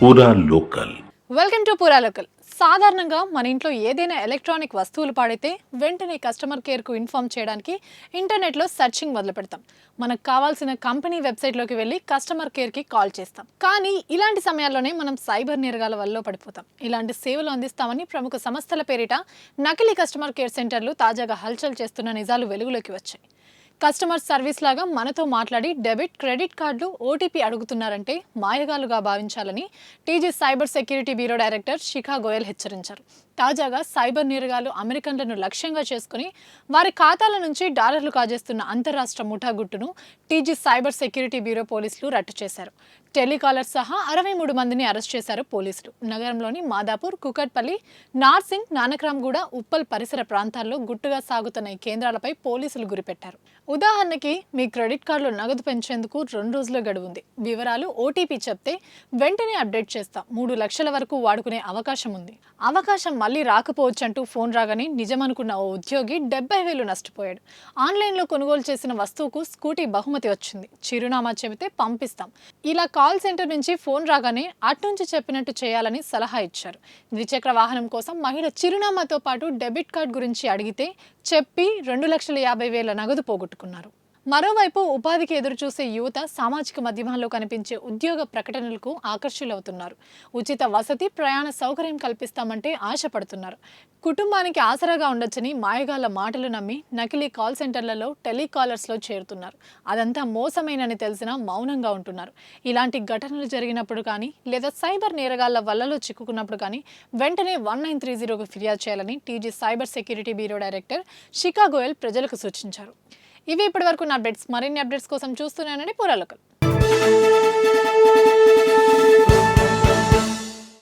పూరా local. Welcome to పూరా local. సాధారణంగా మన ఇంట్లో ఏదైనా ఎలక్ట్రానిక్ వస్తువులు పాడైతే వెంటనే కస్టమర్ కేర్కు ఇన్ఫార్మ్ చేయడానికి ఇంటర్నెట్లో సెర్చింగ్ మొదలు పెడతాం. మనకు కావాల్సిన కంపెనీ వెబ్సైట్లోకి వెళ్ళి కస్టమర్ కేర్కి కాల్ చేస్తాం. కానీ ఇలాంటి సమయాల్లోనే మనం సైబర్ నేరగాల వల్ల పడిపోతాం. ఇలాంటి సేవలు అందిస్తామని ప్రముఖ సంస్థల పేరిట నకిలీ కస్టమర్ కేర్ సెంటర్లు తాజాగా హల్చల్ చేస్తున్న నిజాలు వెలుగులోకి వచ్చాయి. కస్టమర్ సర్వీస్ లాగా మనతో మాట్లాడి డెబిట్, క్రెడిట్ కార్డులు, ఓటీపీ అడుగుతున్నారంటే మాయగాలుగా భావించాలని TG cyber security bureau director Shikha Goyal హెచ్చరించారు. తాజాగా సైబర్ నేరగాలు అమెరికన్లను లక్ష్యంగా చేసుకుని వారి ఖాతాల నుంచి డాలర్లు కాజేస్తున్న అంతరాష్ట్ర ముఠా గుట్టును టీజీ సైబర్ సెక్యూరిటీ బ్యూరో పోలీసులు రట్టు చేశారు. టెలికాలర్ సహా 63 మందిని అరెస్ట్ చేశారు పోలీసులు. నగరంలోని మాదాపూర్, కుకట్పల్లి, నార్సింగ్, నానక్రామ్గూడ, ఉప్పల్ పరిసర ప్రాంతాల్లో గుట్టుగా సాగుతున్న ఈ కేంద్రాలపై పోలీసులు గురిపెట్టారు. ఉదాహరణకి మీ క్రెడిట్ కార్డులో నగదు పెంచేందుకు 2 రోజుల గడువు ఉంది. వివరాలు, ఓటీపీ చెప్తే వెంటనే అప్డేట్ చేస్తాం. 3 లక్షల వరకు వాడుకునే అవకాశం ఉంది. అవకాశం మళ్ళీ రాకపోవచ్చంటూ ఫోన్ రాగానే నిజమనుకున్న ఓ ఉద్యోగి 70,000 నష్టపోయాడు. ఆన్లైన్లో కొనుగోలు చేసిన వస్తువుకు స్కూటీ బహుమతి వచ్చింది. చిరునామా చెబితే పంపిస్తాం. ఇలా కాల్ సెంటర్ నుంచి ఫోన్ రాగానే అట్నుంచి చెప్పినట్టు చేయాలని సలహా ఇచ్చారు. ద్విచక్ర వాహనం కోసం మహిళ చిరునామాతో పాటు డెబిట్ కార్డు గురించి అడిగితే చెప్పి 2,50,000 నగదు పోగొట్టుకున్నారు. మరోవైపు ఉపాధికి ఎదురుచూసే యువత సామాజిక మాధ్యమాల్లో కనిపించే ఉద్యోగ ప్రకటనలకు ఆకర్షితులవుతున్నారు. ఉచిత వసతి, ప్రయాణ సౌకర్యం కల్పిస్తామంటే ఆశపడుతున్నారు. కుటుంబానికి ఆసరాగా ఉండొచ్చని మాయగాళ్ల మాటలు నమ్మి నకిలీ కాల్ సెంటర్లలో, టెలికాలర్స్లో చేరుతున్నారు. అదంతా మోసమేనని తెలిసినా మౌనంగా ఉంటున్నారు. ఇలాంటి ఘటనలు జరిగినప్పుడు కానీ లేదా సైబర్ నేరగాళ్ల వల్లలో చిక్కుకున్నప్పుడు కానీ వెంటనే 1930కు ఫిర్యాదు చేయాలని TG cyber security bureau director Shikha Goyal ప్రజలకు సూచించారు. ఇవి ఇప్పటివరకు నా అప్డేట్స్. మరిన్ని అప్డేట్స్ కోసం చూస్తూనే ఉండండి పూరా లోకల్.